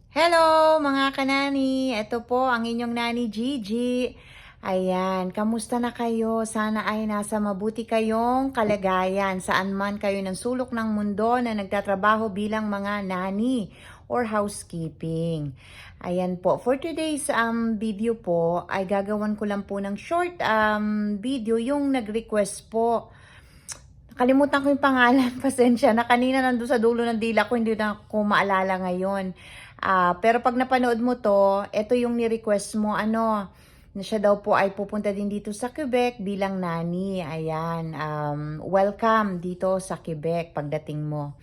Hello mga kanani! Ito po ang inyong nani Gigi. Ayan, kamusta na kayo? Sana ay nasa mabuti kayong kalagayan saan man kayo ng sulok ng mundo na nagtatrabaho bilang mga nani or housekeeping. Ayan po, for today's video po ay gagawan ko lang po ng short video yung nag-request po. Nakalimutan ko yung pangalan, pasensya na. Kanina nandun sa dulo ng dila ko, hindi na ko maalala ngayon. Pero pag napanood mo to, ito yung ni-request mo, na siya daw po ay pupunta din dito sa Quebec bilang nani. Ayan, welcome dito sa Quebec pagdating mo.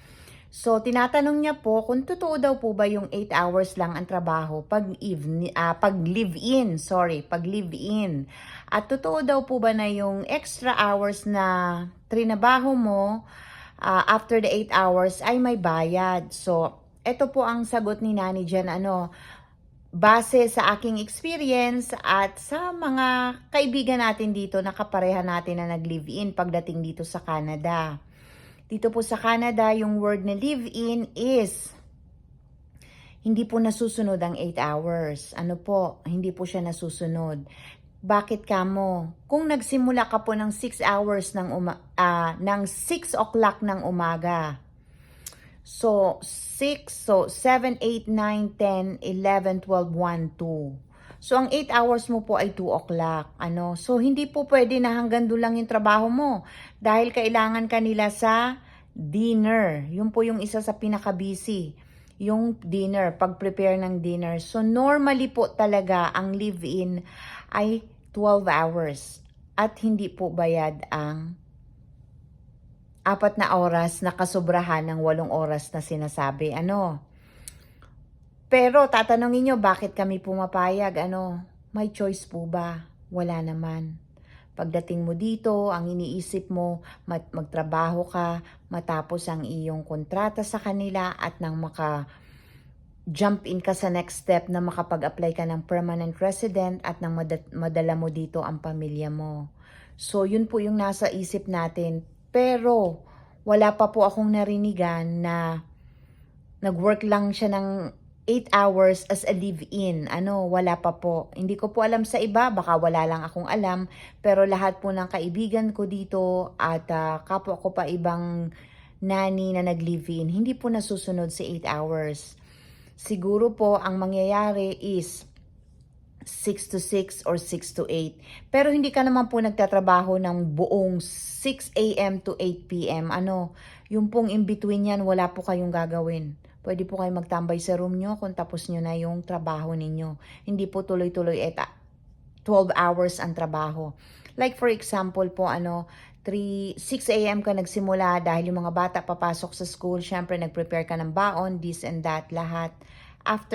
So, tinatanong niya po kung totoo daw po ba yung 8 hours lang ang trabaho pag live-in, pag live-in. At totoo daw po ba na yung extra hours na trinabaho mo after the 8 hours ay may bayad. So, ito po ang sagot ni Nani dyan, base sa aking experience at sa mga kaibigan natin dito na kapareha natin na nag-live-in pagdating dito sa Canada. Dito po sa Canada, yung word na live-in is hindi po nasusunod ang 8 hours. Hindi po siya nasusunod. Bakit kamo? Kung nagsimula ka po ng 6 hours ng 6 o'clock ng umaga. So, 7, 8, 9, 10, 11, 12, 1, 2. So, ang 8 hours mo po ay 2 o'clock. So, hindi po pwede na hanggang doon lang yung trabaho mo. Dahil kailangan kanila sa dinner. Yun po yung isa sa pinaka-busy. Yung dinner, pag-prepare ng dinner. So, normally po talaga ang live-in ay 12 hours. At hindi po bayad ang 4 na oras na kasobrahan ng 8 oras na sinasabi. Pero tatanungin nyo, bakit kami pumapayag? May choice po ba? Wala naman. Pagdating mo dito, ang iniisip mo, magtrabaho ka, matapos ang iyong kontrata sa kanila at nang jump in ka sa next step na makapag-apply ka ng permanent resident at nang madala mo dito ang pamilya mo. So, yun po yung nasa isip natin. Pero, wala pa po akong narinigan na nag-work lang siya ng 8 hours as a live-in. Wala pa po. Hindi ko po alam sa iba, baka wala lang akong alam. Pero lahat po ng kaibigan ko dito at kapwa ko pa ibang nani na nag-live-in, hindi po nasusunod sa 8 hours. Siguro po ang mangyayari is 6 to 6 or 6 to 8. Pero hindi ka naman po nagtatrabaho ng buong 6 a.m. to 8 p.m. Yung pong in-between yan, wala po kayong gagawin. Pwede po kayo magtambay sa room nyo kung tapos nyo na yung trabaho ninyo. Hindi po tuloy-tuloy 12 hours ang trabaho. Like for example po, 6 a.m. ka nagsimula dahil yung mga bata papasok sa school, syempre nag-prepare ka ng baon, this and that, lahat.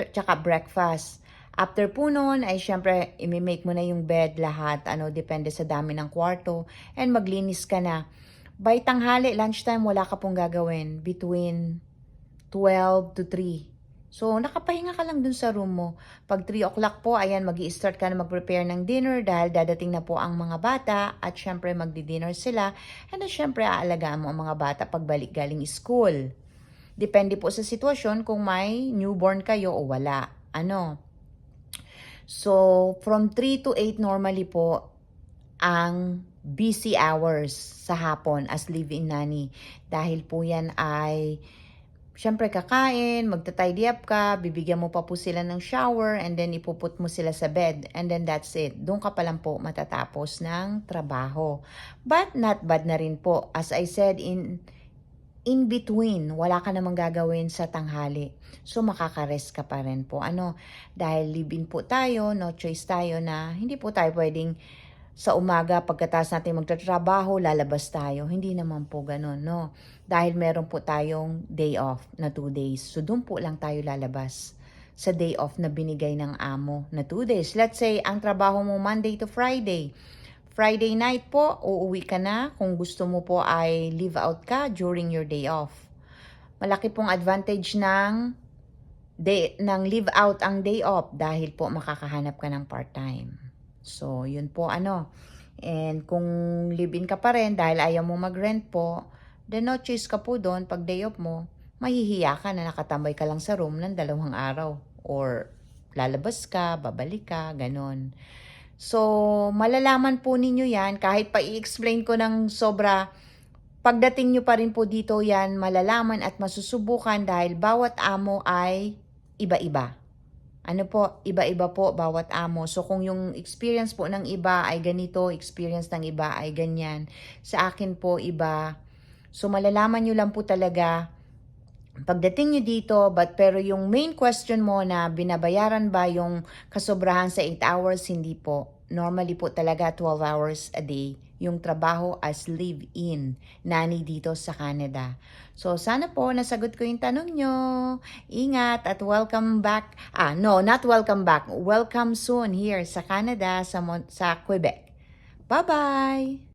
Tsaka breakfast. After po nun, ay syempre, imi-make mo na yung bed, lahat, depende sa dami ng kwarto, and maglinis ka na. By tanghali, lunchtime, wala ka pong gagawin. Between 12 to 3. So, nakapahinga ka lang dun sa room mo. Pag 3 o'clock po, ayan, mag-i-start ka na mag-prepare ng dinner dahil dadating na po ang mga bata at syempre magdi-dinner sila. And then syempre, aalagaan mo ang mga bata pagbalik galing school. Depende po sa sitwasyon kung may newborn kayo o wala. So, from 3 to 8 normally po ang busy hours sa hapon as live-in nanny. Dahil po yan ay syempre kakain, magta-tidy up ka, bibigyan mo pa po sila ng shower, and then ipuput mo sila sa bed. And then that's it. Doon ka pa lang po matatapos ng trabaho. But not bad na rin po. As I said, in between, wala ka namang gagawin sa tanghali. So, makaka-rest ka pa rin po. Dahil live-in po tayo, no choice tayo na hindi po tayo pwedeng sa umaga, pagkatapos natin magtatrabaho, lalabas tayo. Hindi naman po ganun, no? Dahil meron po tayong day off na 2 days. So, doon po lang tayo lalabas sa day off na binigay ng amo na 2 days. Let's say, ang trabaho mo Monday to Friday. Friday night po, uuwi ka na kung gusto mo po ay leave out ka during your day off. Malaki pong advantage ng leave out ang day off dahil po makakahanap ka ng part-time. So, yun po And kung live-in ka pa rin dahil ayaw mo mag-rent po, then no choice ka po doon pag day off mo, mahihiya ka na nakatambay ka lang sa room ng 2 araw or lalabas ka, babalik ka, ganon. So, malalaman po ninyo yan kahit pa i-explain ko ng sobra. Pagdating nyo pa rin po dito yan, malalaman at masusubukan dahil bawat amo ay iba-iba. Ano po, iba-iba po bawat amo. So kung yung experience po ng iba ay ganito, experience ng iba ay ganyan. Sa akin po iba. So malalaman nyo lang po talaga pagdating nyo dito, pero yung main question mo na binabayaran ba yung kasobrahan sa 8 hours, hindi po. Normally po talaga 12 hours a day yung trabaho as live-in nanny dito sa Canada. So sana po nasagot ko yung tanong nyo. Ingat at welcome back. No, not welcome back. Welcome soon here sa Canada, sa Quebec. Bye-bye!